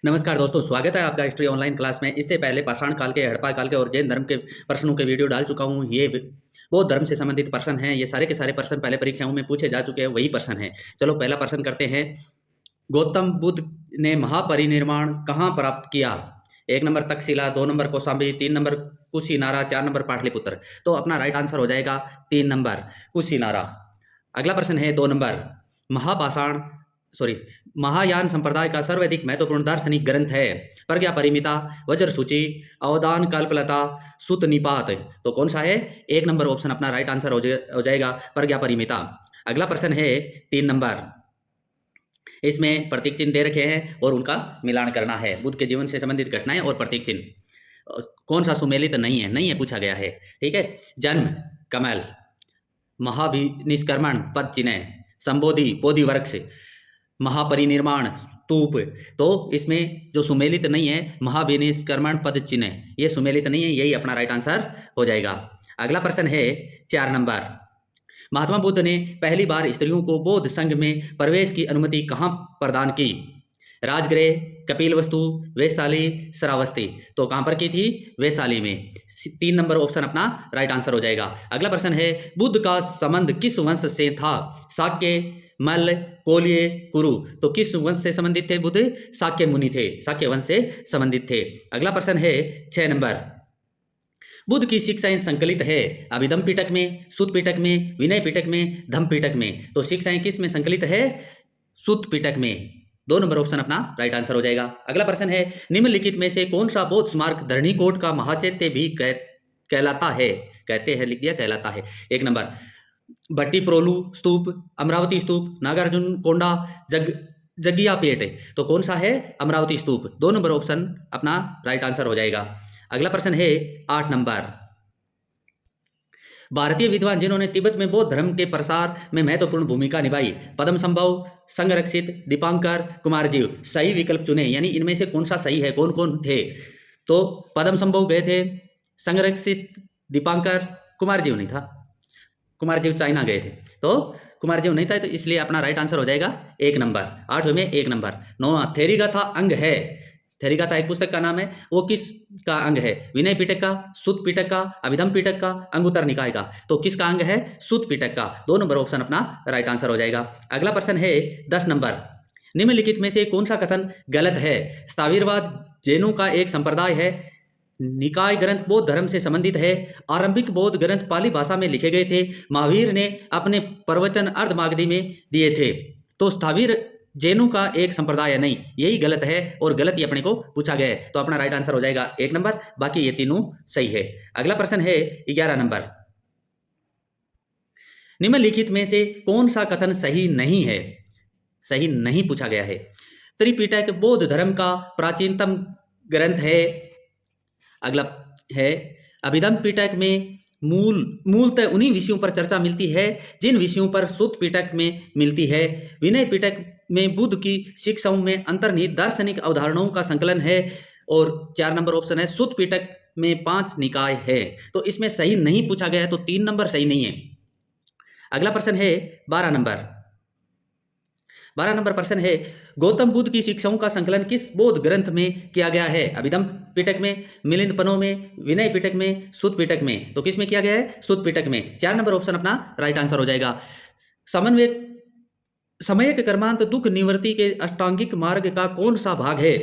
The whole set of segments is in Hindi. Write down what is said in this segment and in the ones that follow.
नमस्कार दोस्तों, स्वागत है आपका हिस्ट्री ऑनलाइन क्लास में। इससे पहले पाषाण काल के, हड़प्पा काल के और जैन धर्म के प्रश्नों के वीडियो डाल चुका हूँ। ये बौद्ध धर्म से संबंधित प्रश्न हैं। ये सारे के सारे प्रश्न पहले परीक्षाओं में पूछे जा चुके हैं, वही प्रश्न हैं। चलो पहला प्रश्न करते हैं। गौतम बुद्ध ने महापरिनिर्वाण कहाँ प्राप्त किया? 1 number Takshashila, 2 number Kaushambi, 3 number Kushinara, 4 number Pataliputra. तो अपना राइट आंसर हो जाएगा 3 नंबर कुशीनारा। अगला प्रश्न है 2 नंबर। महायान संप्रदाय का सर्वाधिक महत्वपूर्ण दार्शनिक ग्रंथ है? प्रज्ञा परिमिता, वज्र सूची, अवदान कल्पलता, सुत निपात। तो कौन सा है? 1 नंबर ऑप्शन अपना राइट आंसर हो जाएगा प्रज्ञा परिमिता। अगला प्रश्न है 3 नंबर। इसमें प्रतीक चिन्ह दे रखे हैं और उनका मिलान करना है। बुद्ध के जीवन से संबंधित घटनाएं और प्रतीक चिन्ह कौन सा सुमेलित नहीं है पूछा गया है। ठीक है। जन्म कमल, महाभिनिष्क्रमण पद चिन्ह, संबोधि बोधि वृक्ष, महापरिनिर्वाण स्तूप। तो इसमें जो सुमेलित नहीं है महाभिनिष्क्रमण पद चिन्ह, ये सुमेलित नहीं है, यही अपना राइट आंसर हो जाएगा। अगला प्रश्न है 4 नंबर। महात्मा बुद्ध ने पहली बार स्त्रियों को बौद्ध संघ में प्रवेश की अनुमति कहाँ प्रदान की? राजगृह, कपिलवस्तु, वैशाली, श्रावस्ती। तो कहां पर की थी? वैशाली में। 3 नंबर ऑप्शन अपना राइट आंसर हो जाएगा। अगला प्रश्न है बुद्ध का संबंध किस वंश से था? शाक्य, मल्ल, कोल्य, कुरु। तो किस वंश से संबंधित थे बुद्ध? शाक्य मुनि थे, शाक्य वंश से संबंधित थे। अगला प्रश्न है 6 नंबर। बुद्ध की शिक्षाएं संकलित है? अभिधम पिटक में, सुत पिटक में, विनय पिटक में, धम्म पिटक में। तो शिक्षाएं किस में संकलित है? सुत पिटक में। 2 नंबर ऑप्शन अपना राइट आंसर हो जाएगा। अगला प्रश्न है निम्नलिखित में से कौन सा बौद्ध स्मारक धरणीकोट का महाचैत्य भी कहलाता है? कहते हैं लिख दिया, कहलाता है। 1 नंबर भट्टी प्रोलू स्तूप, अमरावती स्तूप, नागार्जुन कोंडा, जगिया पेट। तो कौन सा है? अमरावती स्तूप। 2 नंबर ऑप्शन अपना राइट आंसर हो जाएगा। अगला प्रश्न है 8 नंबर। भारतीय विद्वान जिन्होंने तिब्बत में बौद्ध धर्म के प्रसार में महत्वपूर्ण भूमिका निभाई? पद्मसंभव, संरक्षित, दीपांकर, कुमारजीव। सही विकल्प चुने, यानी इनमें से कौन सा सही है, कौन कौन थे? तो पद्मसंभव गए थे, संरक्षित, दीपांकर, कुमारजीव नहीं था। कुमारजीव चाइना गए थे, तो कुमारजीव नहीं था, तो इसलिए अपना राइट आंसर हो जाएगा 1 नंबर। 8वें में 1 नंबर। 9वां थेरीगाथा अंग है? थेरीगाथा एक पुस्तक का नाम है, वो किस का अंग है? विनय पिटक का, सुत पिटक का, अभिधम पिटक का, अंगुत्तर निकाय का। तो किसका अंग है? सुत पिटक का। 2 नंबर ऑप्शन अपना राइट आंसर हो जाएगा। अगला प्रश्न है 10 नंबर। निम्नलिखित में से कौन सा कथन गलत है? स्थावीरवाद जैनों का एक संप्रदाय है, निकाय ग्रंथ बौद्ध धर्म से संबंधित है, आरंभिक बौद्ध ग्रंथ पाली भाषा में लिखे गए थे, महावीर ने अपने प्रवचन अर्धमागधी में दिए थे। तो स्थावीर जैनों का एक संप्रदाय है, नहीं, यही गलत है और गलत ही अपने को पूछा गया है। तो अपना राइट आंसर हो जाएगा 1 नंबर। बाकी ये तीनों सही है। अगला प्रश्न है 11 नंबर। निम्नलिखित में से कौन सा कथन सही नहीं है? सही नहीं पूछा गया है। त्रिपिटक बौद्ध धर्म का प्राचीनतम ग्रंथ है। अगला है अभिधम पिटक में मूलतः उन्हीं विषयों पर चर्चा मिलती है जिन विषयों पर सुत पिटक में मिलती है। विनय पिटक में बुद्ध की शिक्षाओं में अंतर्निहित दार्शनिक अवधारणाओं का संकलन है। और 4 नंबर ऑप्शन है सुत पिटक में 5 निकाय है। तो इसमें सही नहीं पूछा गया है, तो 3 नंबर सही नहीं है। अगला प्रश्न है 12 नंबर। 12 नंबर प्रश्न है गौतम बुद्ध की शिक्षाओं का संकलन किस बौद्ध ग्रंथ में किया गया है? अभिधम पिटक में, मिलिंदपनो में, विनय पिटक में, सुत पिटक में। तो किस में किया गया है? सुत पिटक में। 4 नंबर ऑप्शन अपना राइट आंसर हो जाएगा। समन्वय समयक कर्मांत दुख निवृत्ति के अष्टांगिक मार्ग का कौन सा भाग है?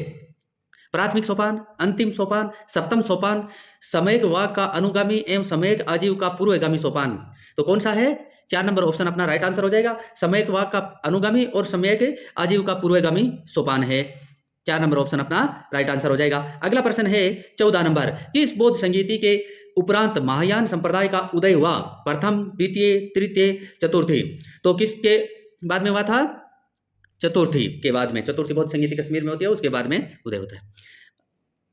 प्राथमिक सोपान, अंतिम सोपान, सप्तम सोपान, समयक वाक का अनुगामी एवं समयक आजीव का पूर्वगामी सोपान। तो कौन सा है? 4 नंबर ऑप्शन अपना राइट आंसर हो जाएगा। समयक वाक का अनुगामी और समयक आजीव का पूर्वगामी सोपान है। 4 नंबर ऑप्शन अपना राइट आंसर हो जाएगा। अगला प्रश्न है 14 नंबर। किस बौद्ध संगीति के उपरांत महायान संप्रदाय का उदय हुआ? प्रथम, द्वितीय, तृतीय, चतुर्थी। तो किसके बाद में हुआ था? चतुर्थी के बाद में। चतुर्थी बौद्ध संगीति कश्मीर में होती है, उसके बाद में उदय होता है।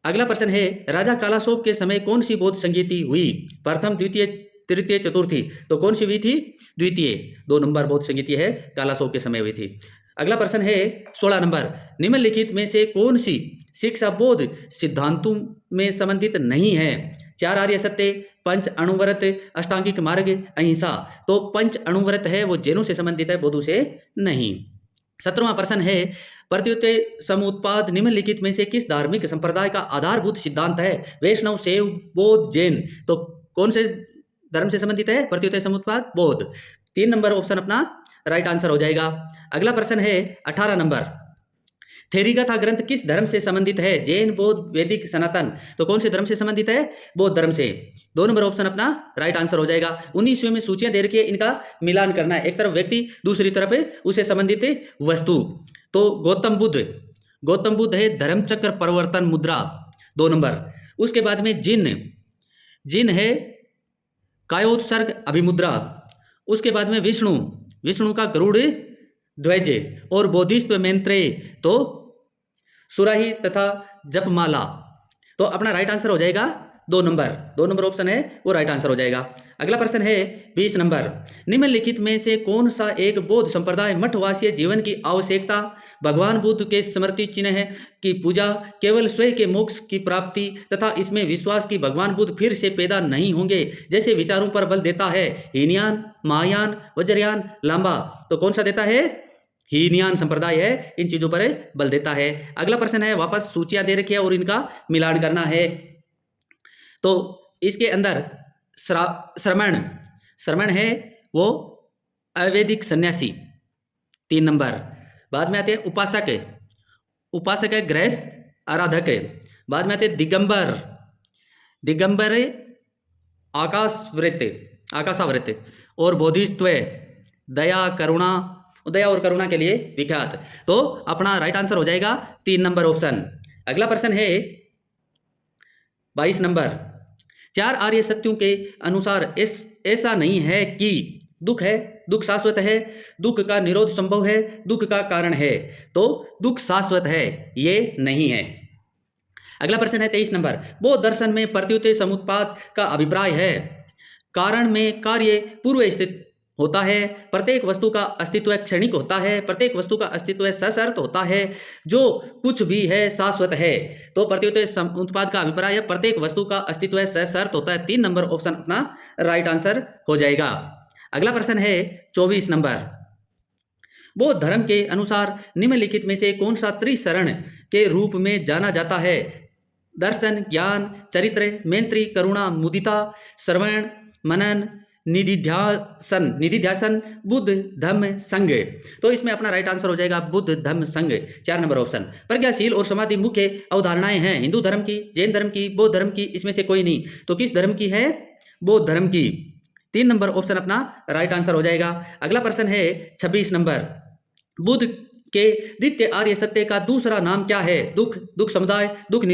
अगला प्रश्न है राजा कालाशोक के समय कौन सी बौद्ध संगीति हुई? प्रथम, द्वितीय, तृतीय, चतुर्थी। तो कौन सी हुई थी? द्वितीय। 2 नंबर बौद्ध संगीति है, कालाशोक के समय हुई थी। अगला प्रश्न है 16 नंबर। निम्नलिखित में से कौन सी शिक्षा बौद्ध सिद्धांतों में संबंधित नहीं है? 4 आर्य सत्य, पंच अणुव्रत, अष्टांगिक मार्ग, अहिंसा। तो पंच अणुव्रत है वो जैनों से संबंधित है, बौद्धों से नहीं। 17वां प्रश्न है, प्रत्युत्तर समुत्पाद निम्नलिखित में से किस धार्मिक संप्रदाय का आधारभूत सिद्धांत है? वैष्णव, शैव, बौद्ध, जैन। तो कौन से धर्म से संबंधित है प्रत्युत्तर समुत्पाद? बौद्ध। 3 नंबर ऑप्शन अपना राइट आंसर हो जाएगा। अगला प्रश्न है 18 नंबर, थेरीगाथा ग्रंथ किस धर्म से संबंधित है? जैन, बौद्ध, वैदिक, सनातन। तो कौन से धर्म से संबंधित है? बौद्ध धर्म से। 2 नंबर ऑप्शन अपना राइट आंसर हो जाएगा। 19वें में सूचियां दे रखी है, इनका मिलान करना है। एक तरफ व्यक्ति, दूसरी तरफ उसे संबंधित वस्तु। तो गौतम बुद्ध है धर्मचक्र परिवर्तन मुद्रा, 2 नंबर। उसके बाद में जिन है कायोत्सर्ग अभिमुद्रा। उसके बाद में विष्णु का गरुड़ ध्वज। और बोधिस्त्व मैत्रेय तो सुराही तथा जपमाला। तो अपना राइट आंसर हो जाएगा 2 नंबर ऑप्शन है वो राइट आंसर हो जाएगा। अगला प्रश्न है 20 नंबर, निम्नलिखित में से कौन सा एक बौद्ध संप्रदाय मठवासीय जीवन की आवश्यकता, भगवान बुद्ध के स्मृति चिन्ह की पूजा, केवल स्वयं के मोक्ष की प्राप्ति तथा इसमें विश्वास कि भगवान बुद्ध फिर से पैदा नहीं होंगे जैसे विचारों पर बल देता है? हीनयान, महायान, वज्रयान, लांबा। तो कौन सा देता है? हीनयान संप्रदाय है, इन चीजों पर बल देता है। अगला प्रश्न है, वापस सूचियां दे रखी है और इनका मिलान करना है। तो इसके अंदर श्रमण है वो अवैदिक सन्यासी, 3 नंबर। बाद में आते हैं उपासक है गृहस्थ आराधक। बाद में आते हैं दिगंबर आकाशावृत। और बोधिस्त्व दया और करुणा के लिए विख्यात। तो अपना राइट आंसर हो जाएगा 3 नंबर ऑप्शन। अगला प्रश्न है 22 नंबर, 4 आर्य सत्यों के अनुसार ऐसा नहीं है कि दुख शाश्वत है, दुख का निरोध संभव है, दुख का कारण है। तो दुख शाश्वत है, ये नहीं है। अगला प्रश्न है 23 नंबर, बौद्ध दर्शन में प्रत्युत्तर समुत्पाद का अभिप्राय है? कारण में कार्य पूर्व स्थित होता है, प्रत्येक वस्तु का अस्तित्व क्षणिक होता है, प्रत्येक वस्तु का अस्तित्व सशर्त होता है, जो कुछ भी है शाश्वत है। तो प्रत्युत्तर समुत्पाद का अभिप्राय है प्रत्येक वस्तु का अस्तित्व सशर्त होता है। 3 नंबर ऑप्शन अपना राइट आंसर हो जाएगा। अगला प्रश्न है 24 नंबर, बौद्ध धर्म के अनुसार निम्नलिखित में से कौन सा त्रिशरण के रूप में जाना जाता है? दर्शन, ज्ञान, चरित्र, मैत्री, करुणा, मुदिता, श्रवण, मनन, निधिध्यासन, बुद्ध धम्म संघ। तो इसमें अपना राइट आंसर हो जाएगा बुद्ध धम्म संघ, 4 नंबर ऑप्शन। प्रज्ञाशील और समाधि मुख्य अवधारणाएं हैं हिंदू धर्म की, जैन धर्म की, बौद्ध धर्म की, इसमें से कोई नहीं। तो किस धर्म की है? बौद्ध धर्म की। 3 नंबर ऑप्शन अपना राइट आंसर हो जाएगा। अगला प्रश्न है 26 नंबर, बुद्ध के द्वितीय आर्य सत्य का दूसरा नाम क्या है? दुख समुदाय, दुख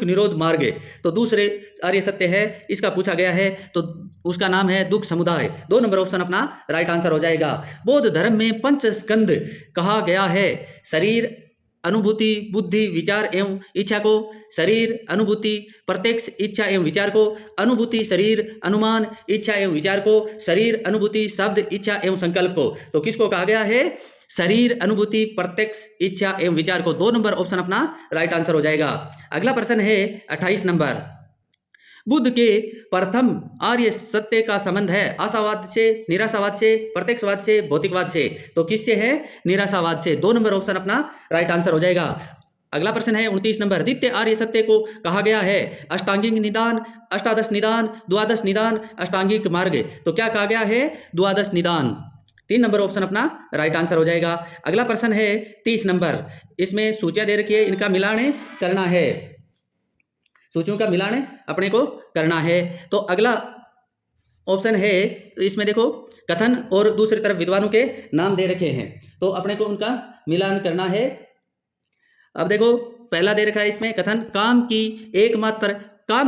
निरोध मार्ग। तो दूसरे आर्य सत्य है, इसका पूछा गया है, तो उसका नाम है दुख समुदाय। 2 नंबर ऑप्शन अपना राइट आंसर हो जाएगा। बौद्ध धर्म में पंच स्कंद कहा गया है शरीर, अनुभूति, बुद्धि, विचार एवं इच्छा को। शरीर, अनुभूति, प्रत्यक्ष, इच्छा एवं विचार को। अनुभूति, शरीर, अनुमान, इच्छा एवं विचार को। शरीर, अनुभूति, शब्द, इच्छा एवं संकल्प को। तो किसको कहा गया है? शरीर, अनुभूति, प्रत्यक्ष, इच्छा एवं विचार को। 2 नंबर ऑप्शन अपना राइट आंसर हो जाएगा। अगला प्रश्न है 28 नंबर, बुद्ध के प्रथम आर्य सत्य का संबंध है आशावाद से, निराशावाद से, प्रत्यक्षवाद से, भौतिकवाद से। तो किससे है? निराशावाद से। 2 नंबर ऑप्शन अपना राइट आंसर हो जाएगा। अगला प्रश्न है 29 नंबर, द्वितीय आर्य सत्य को कहा गया है अष्टांगिक निदान, अष्टादश निदान, द्वादश निदान, अष्टांगिक मार्ग। तो क्या कहा गया है? द्वादश निदान। 3 नंबर ऑप्शन अपना राइट आंसर हो जाएगा। अगला प्रश्न है 30 नंबर, इसमें सूचियां दे रखी है, इनका मिलान करना है। सूचियों का मिलान अपने को करना है। तो अगला ऑप्शन है, इसमें देखो कथन और दूसरी तरफ विद्वानों के नाम दे रखे हैं, तो अपने को उनका मिलान करना है। अब देखो पहला दे रखा है इसमें कथन, काम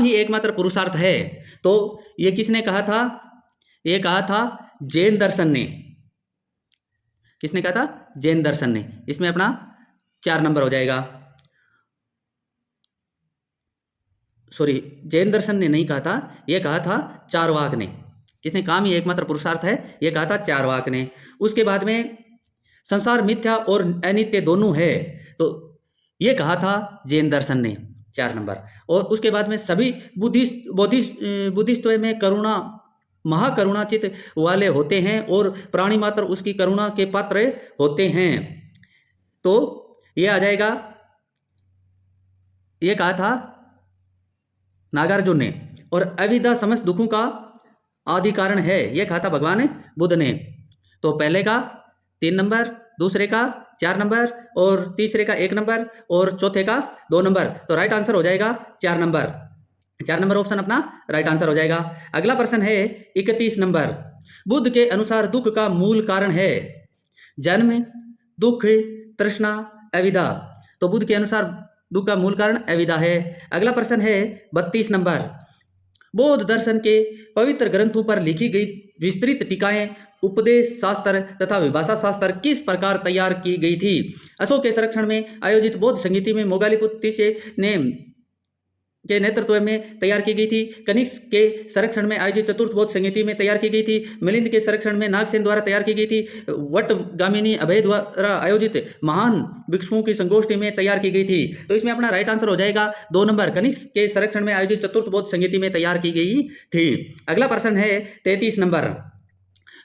ही एकमात्र पुरुषार्थ है। तो ये किसने कहा था? ये कहा था जैन दर्शन ने। किसने कहा था? जैन दर्शन ने। इसमें अपना 4 नंबर हो जाएगा। सॉरी, जैन दर्शन ने नहीं कहा था, यह कहा था चारवाक ने। किसने? काम ही एकमात्र पुरुषार्थ है, यह कहा था चारवाक ने। उसके बाद में संसार मिथ्या और अनित्य दोनों है, तो यह कहा था जैन दर्शन ने, 4 नंबर। और उसके बाद में सभी बुद्धिस्त्व में करुणा, महाकरुणाचित वाले होते हैं और प्राणी मात्र उसकी करुणा के पात्र होते हैं। तो ये आ जाएगा, ये कहा था नागार्जुन ने। और अविद्या समस्त दुखों का आदि कारण है, ये कहा था भगवान बुद्ध ने। तो पहले का 3 नंबर, दूसरे का 4 नंबर, और तीसरे का 1 नंबर, और चौथे का 2 नंबर। तो राइट आंसर हो जाएगा 4 नंबर। 4 नंबर ऑप्शन अपना राइट आंसर हो जाएगा। अगला प्रश्न है 31 नंबर। बुद्ध के अनुसार दुख का मूल कारण है जन्म, दुख, तृष्णा, अविद्या। तो बुद्ध के अनुसार दुख का मूल कारण अविद्या है। अगला प्रश्न है 32 नंबर। बौद्ध दर्शन के पवित्र ग्रंथों पर लिखी गई विस्तृत टीकाएं, उपदेश शास्त्र तथा विभाषा शास्त्र किस प्रकार तैयार की गई थी? अशोक के संरक्षण में आयोजित बौद्ध संगीति में मोगालीपुत्र तीसरे ने के नेतृत्व में तैयार की गई थी। कनिष्क के संरक्षण में आयोजित चतुर्थ बौद्ध संगीति में तैयार की गई थी। मिलिंद के संरक्षण में नागसेन द्वारा तैयार की गई थी। वटगामिनी अभय द्वारा आयोजित महान भिक्षुओं की संगोष्ठी में तैयार की गई थी। तो इसमें अपना राइट आंसर हो जाएगा 2 नंबर, कनिष्क के संरक्षण में आयोजित चतुर्थ बौद्ध संगीति में तैयार की गई थी। अगला प्रश्न है 33 नंबर।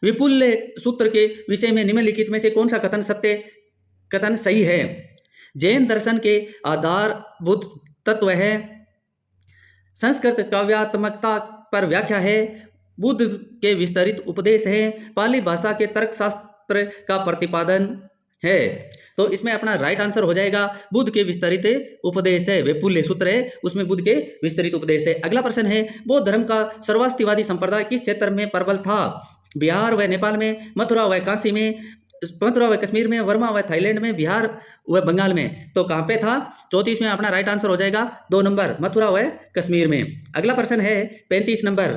विपुल्य सूत्र के विषय में निम्नलिखित में से कौन सा कथन सही है? जैन दर्शन के आधारभूत तत्व है, संस्कृत काव्यात्मकता पर व्याख्या है, बुद्ध के विस्तरित उपदेश है, पाली भाषा के तर्कशास्त्र का प्रतिपादन है। तो इसमें अपना राइट आंसर हो जाएगा बुद्ध के विस्तरित उपदेश है। विपुल्य सूत्र है, उसमें बुद्ध के विस्तरित उपदेश है। अगला प्रश्न है बौद्ध धर्म का सर्वास्तिवादी संप्रदाय किस क्षेत्र में प्रबल था? बिहार व नेपाल में, मथुरा व काशी में, मथुरा व कश्मीर में, वर्मा व थाईलैंड में, बिहार व बंगाल में। तो कहाँ पे था? 34 में अपना राइट आंसर हो जाएगा 2 नंबर, मथुरा व कश्मीर में। अगला प्रश्न है 35 नंबर।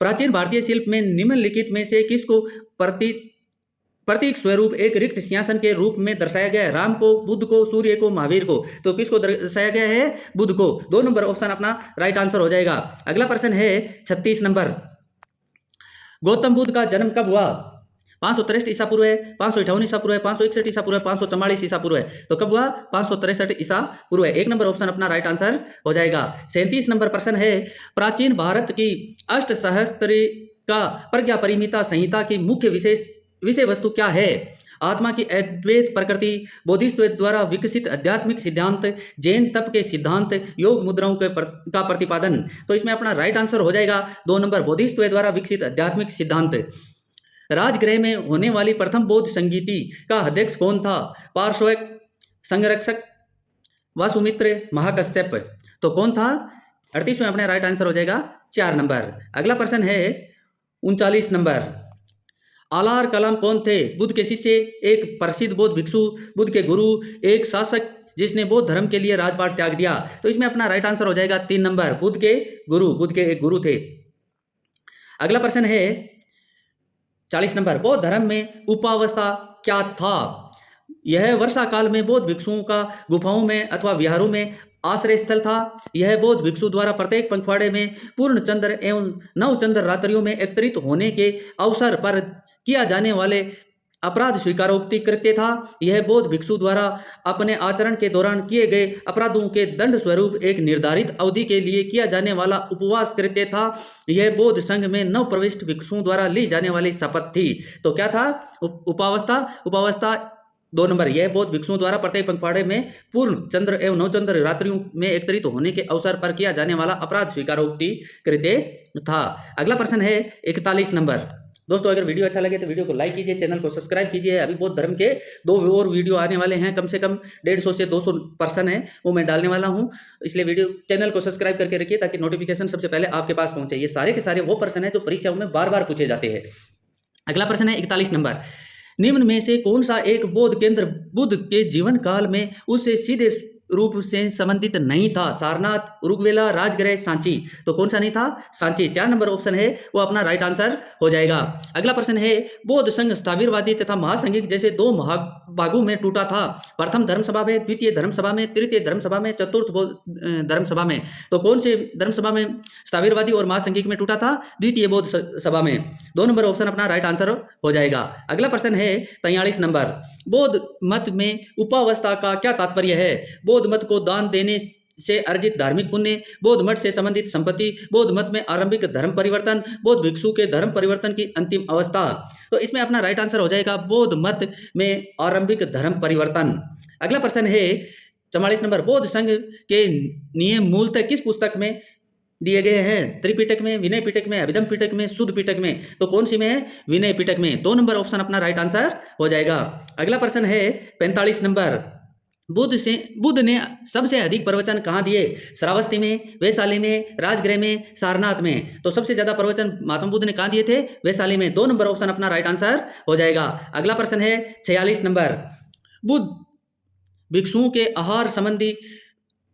प्राचीन भारतीय शिल्प में निम्नलिखित में से किसको प्रतीक स्वरूप एक रिक्त सिंहासन के रूप में दर्शाया गया है? राम को, बुद्ध को, सूर्य को, महावीर को। तो किसको दर्शाया गया है? बुद्ध को। 2 नंबर ऑप्शन अपना राइट आंसर हो जाएगा। अगला प्रश्न है 36 नंबर। गौतम बुद्ध का जन्म कब हुआ? 563 ईसा पूर्व है, 558 ईसा पूर्व है, 561 ईसा पूर्व है, 544 ईसा पूर्व है। तो कब हुआ? 563 ईसा पूर्व है। 1 नंबर ऑप्शन अपना राइट आंसर हो जाएगा। 37 नंबर प्रश्न है प्राचीन भारत की अष्टसहस्त्रिका प्रज्ञा परिमिता संहिता की मुख्य विषय वस्तु क्या है? आत्मा की अद्वैत प्रकृति, बोधिसत्व द्वारा विकसित आध्यात्मिक सिद्धांत, जैन तप के सिद्धांत, योग मुद्राओं का प्रतिपादन। तो इसमें अपना राइट आंसर हो जाएगा 2 नंबर, बोधिसत्व द्वारा विकसित आध्यात्मिक सिद्धांत। राजगृह में होने वाली प्रथम बौद्ध संगीति का अध्यक्ष कौन था? पार्श्वक, संरक्षक, वासुमित्र, महाकश्यप। तो कौन था? 38 में अपने राइट आंसर हो जाएगा 4 नंबर। अगला प्रश्न है 39 नंबर। आलार कलाम कौन थे? बुद्ध के शिष्य, एक प्रसिद्ध बौद्ध भिक्षु, बुद्ध के गुरु, एक शासक जिसने बौद्ध धर्म के लिए राजपाट त्याग दिया। तो इसमें अपना राइट आंसर हो जाएगा 3 नंबर, बुद्ध के गुरु, बुद्ध के एक गुरु थे। अगला प्रश्न है 40 नंबर। बौद्ध धर्म में उपावस्था क्या था? यह वर्षा काल में बौद्ध भिक्षुओं का गुफाओं में अथवा विहारों में आश्रय स्थल था। यह बौद्ध भिक्षु द्वारा प्रत्येक पंखवाड़े में पूर्ण चंद्र एवं 9 चंद्र रात्रियों में एकत्रित होने के अवसर पर किया जाने वाले अपराध स्वीकारोक्ति कृत्य था। यह बौद्ध भिक्षु द्वारा अपने आचरण के दौरान किए गए अपराधों के दंड स्वरूप एक निर्धारित अवधि के लिए किया जाने वाला उपवास कृत्य था। यह बौद्ध संघ में नव प्रविष्ट भिक्षुओं द्वारा ली जाने वाली शपथ थी। तो क्या था? उपावस्था 2 नंबर। यह बौद्ध भिक्षुओं द्वारा प्रत्येक पंखवाड़े में पूर्ण चंद्र एवं 9 चंद्र रात्रियों में एकत्रित होने के अवसर पर किया जाने वाला अपराध स्वीकारोक्ति कृत्य था। अगला प्रश्न है 41 नंबर। दोस्तों अगर वीडियो अच्छा लगे तो वीडियो को लाइक कीजिए, चैनल को सब्सक्राइब कीजिए। अभी बौद्ध धर्म के 2 और वीडियो आने वाले हैं, कम से कम 150 से 200 पर्सन है वो मैं डालने वाला हूं। इसलिए वीडियो चैनल को सब्सक्राइब करके रखिए ताकि नोटिफिकेशन सबसे पहले आपके पास पहुंचे। ये सारे के सारे वो पर्सन है जो परीक्षाओं में बार बार पूछे जाते हैं। अगला प्रश्न है 41 नंबर। निम्न में से कौन सा एक बौद्ध केंद्र बुद्ध के जीवन काल में उससे सीधे रूप से संबंधित नहीं था? सारनाथ, उरुग्वेला, राजगृह, सांची। तो कौन सा नहीं था? सांची। 4 नंबर ऑप्शन है वो अपना राइट आंसर हो जाएगा। अगला प्रश्न है बौद्ध संघ स्थावीरवादी तथा महासंघिक जैसे 2 भागों में टूटा था। प्रथम धर्मसभा में, द्वितीय धर्मसभा में, तृतीय धर्मसभा में, चतुर्थ धर्मसभा में। तो कौन से धर्मसभा में स्थावीरवादी और महासंघिक में टूटा था? द्वितीय बौद्ध सभा में। 2 नंबर ऑप्शन अपना राइट आंसर हो जाएगा। अगला प्रश्न है 43 नंबर। बौद्ध मत में उपावस्था का क्या तात्पर्य है? बौद्ध मत को दान देने से अर्जित धार्मिक पुण्य, बौद्ध मत से संबंधित संपत्ति, बौद्ध मत में आरंभिक धर्म परिवर्तन, बौद्ध भिक्षु के धर्म परिवर्तन की अंतिम अवस्था। तो इसमें अपना राइट आंसर हो जाएगा बौद्ध मत में आरंभिक धर्म परिवर्तन। अगला प्रश्न है 44 नंबर, बौद्ध संघ के नियम मूलतः किस पुस्तक में दिए गए हैं? त्रिपिटक में, विनय पिटक में, अभिधम पिटक में, शुद्ध पिटक में? तो कौन सी में है? विनय पिटक में। 2 नंबर ऑप्शन अपना राइट आंसर हो जाएगा। अगला प्रश्न है 45 नंबर, बुद्ध ने सबसे अधिक प्रवचन कहाँ दिए? श्रावस्ती में, वैशाली में, राजगृह में, सारनाथ में? तो सबसे ज्यादा प्रवचन महात्मा बुद्ध ने कहाँ दिए थे? वैशाली में। 2 नंबर ऑप्शन अपना राइट आंसर हो जाएगा। अगला प्रश्न है 46 नंबर, बुद्ध भिक्षुओं के आहार संबंधी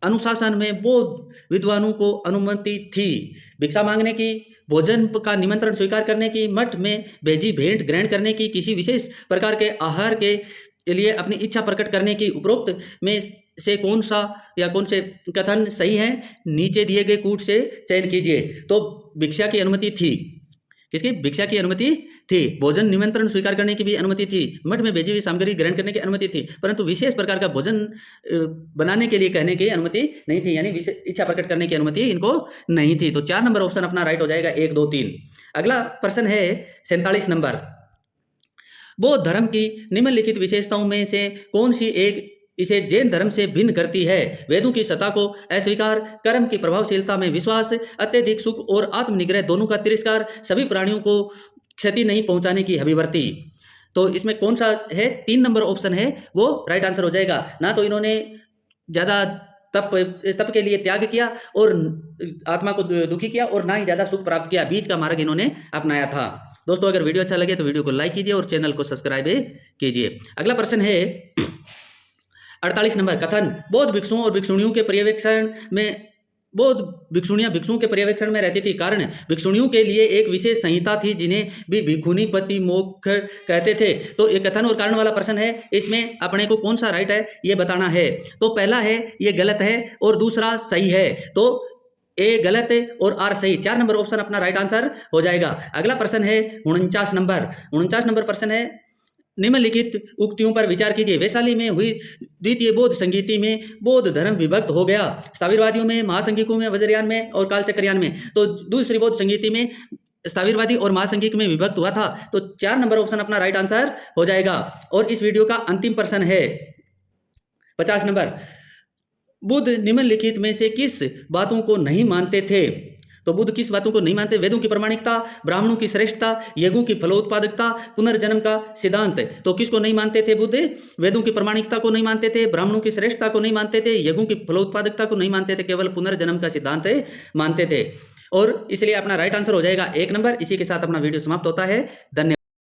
अनुशासन में बौद्ध विद्वानों को अनुमति थी भिक्षा मांगने की, भोजन का निमंत्रण स्वीकार करने की, मठ में भेजी भेंट ग्रहण करने की, किसी विशेष प्रकार के आहार के लिए अपनी इच्छा प्रकट करने की? उपरोक्त में से कौन सा या कौन से कथन सही है? नीचे दिए गए कूट से चयन कीजिए। तो भिक्षा की अनुमति थी, किसकी? भिक्षा की अनुमति थी। भोजन निमंत्रण स्वीकार करने की भी अनुमति थी, मठ में भेजी हुई सामग्री ग्रहण करने की अनुमति थी, परंतु विशेष प्रकार का भोजन बनाने के लिए कहने की अनुमति नहीं थी, यानी इच्छा प्रकट करने की अनुमति इनको नहीं थी। तो 4 नंबर ऑप्शन अपना राइट हो जाएगा, 1, 2, 3। अगला प्रश्न है 47 नंबर, बौद्ध धर्म की निम्नलिखित विशेषताओं में से कौन सी एक इसे जैन धर्म से भिन्न करती है? वेदों की सत्ता को अस्वीकार, कर्म की प्रभावशीलता में विश्वास, अत्यधिक सुख और आत्मनिग्रह दोनों का तिरस्कार, सभी प्राणियों को क्षति नहीं पहुंचाने की अभिवर्ती। तो इसमें कौन सा है? 3 नंबर ऑप्शन है वो राइट आंसर हो जाएगा। ना तो इन्होंने ज्यादा तप के लिए त्याग किया और आत्मा को दुखी किया, और ना ही ज्यादा सुख प्राप्त किया, बीच का मार्ग इन्होंने अपनाया था। दोस्तों अगर वीडियो अच्छा लगे तो वीडियो को लाइक कीजिए और चैनल को सब्सक्राइब कीजिए। अगला प्रश्न है 48 नंबर, कथन बौद्ध भिक्षुओं और भिक्षुणियों के पर्यवेक्षण में, बौद्ध भिक्षुणियां भिक्षुओं के पर्यवेक्षण में रहती थी, कारण भिक्षुणियों के लिए एक विशेष संहिता थी जिन्हें भी भिक्षुणी पति मोक्ष कहते थे। तो ये कथन और कारण वाला प्रश्न है, इसमें अपने को कौन सा राइट है ये बताना है। तो पहला है ये गलत है और दूसरा सही है, तो ए गलत है और आर सही। 4 नंबर ऑप्शन अपना राइट आंसर हो जाएगा। अगला प्रश्न है 49 नंबर प्रश्न है, निम्नलिखित उक्तियों पर विचार कीजिए। वैशाली में हुई द्वितीय बौद्ध संगीति में बौद्ध धर्म विभक्त हो गया, स्थाविरवादियों में, महासंघिकों में, वज्रयान में और कालचक्रयान में? तो दूसरी बौद्ध संगीति में स्थाविरवादी और महासंघिक में विभक्त हुआ था। तो 4 नंबर ऑप्शन अपना राइट आंसर हो जाएगा। और इस वीडियो का अंतिम प्रश्न है 50 नंबर, बुद्ध निम्नलिखित में से किस बातों को नहीं मानते थे? तो बुद्ध किस बातों को नहीं मानते? वेदों की प्रामाणिकता, ब्राह्मणों की श्रेष्ठता, यज्ञों की फलोत्पादकता, पुनर्जन्म का सिद्धांत। तो किसको नहीं मानते थे बुद्ध? वेदों की प्रामाणिकता को नहीं मानते थे, ब्राह्मणों की श्रेष्ठता को नहीं मानते थे, यज्ञों की फलोत्पादकता को नहीं मानते थे, केवल पुनर्जन्म का सिद्धांत मानते थे। और इसलिए अपना राइट आंसर हो जाएगा 1 नंबर। इसी के साथ अपना वीडियो समाप्त होता है। धन्यवाद।